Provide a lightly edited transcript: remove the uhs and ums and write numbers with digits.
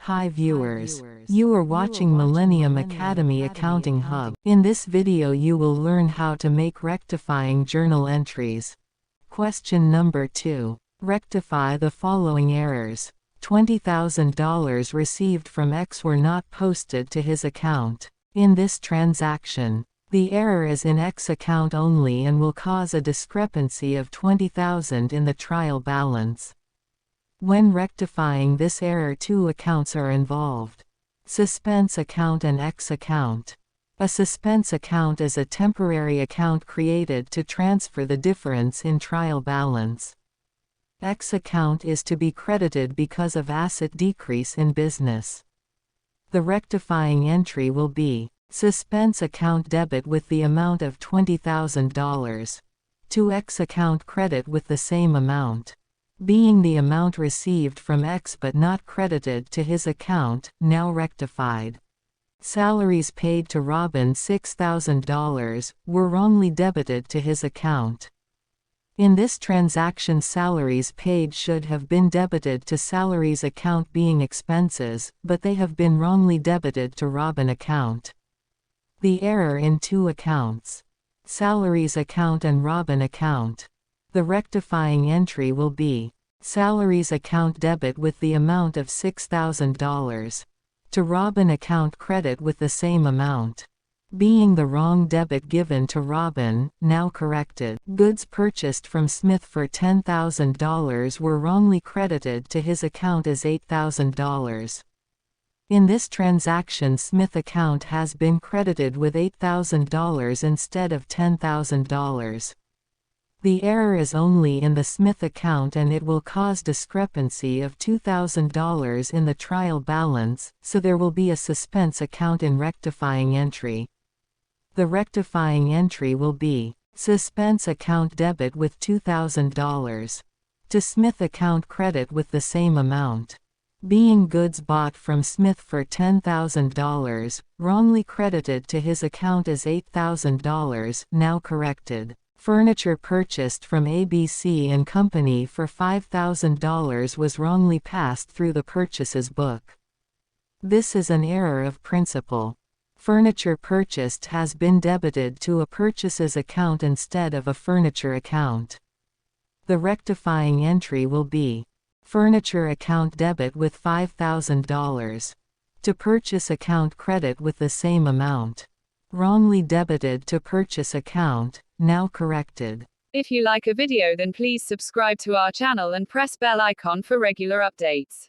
Hi viewers. You are watching Millennium Academy Accounting Hub. In this video you will learn how to make rectifying journal entries. Question number 2. Rectify the following errors. $20,000 received from X were not posted to his account. In this transaction, the error is in X account only and will cause a discrepancy of $20,000 in the trial balance. When rectifying this error, two accounts are involved: suspense account and X account. A suspense account is a temporary account created to transfer the difference in trial balance. X account is to be credited because of asset decrease in business. The rectifying entry will be suspense account debit with the amount of $20,000 to X account credit with the same amount, being the amount received from X but not credited to his account, now rectified. Salaries paid to Robin $6,000 were wrongly debited to his account. In this transaction, salaries paid should have been debited to salaries account being expenses, but they have been wrongly debited to Robin account. The error in two accounts: salaries account and Robin account. The rectifying entry will be salaries account debit with the amount of $6,000 to Robin account credit with the same amount, being the wrong debit given to Robin, now corrected. Goods purchased from Smith for $10,000 were wrongly credited to his account as $8,000. In this transaction, Smith account has been credited with $8,000 instead of $10,000. The error is only in the Smith account and it will cause discrepancy of $2,000 in the trial balance, so there will be a suspense account in rectifying entry. The rectifying entry will be suspense account debit with $2,000 to Smith account credit with the same amount, being goods bought from Smith for $10,000, wrongly credited to his account as $8,000, now corrected. Furniture purchased from ABC and Company for $5,000 was wrongly passed through the purchases book. This is an error of principle. Furniture purchased has been debited to a purchases account instead of a furniture account. The rectifying entry will be furniture account debit with $5,000 to purchase account credit with the same amount, wrongly debited to purchase account, now corrected. If you like a video, then please subscribe to our channel and press bell icon for regular updates.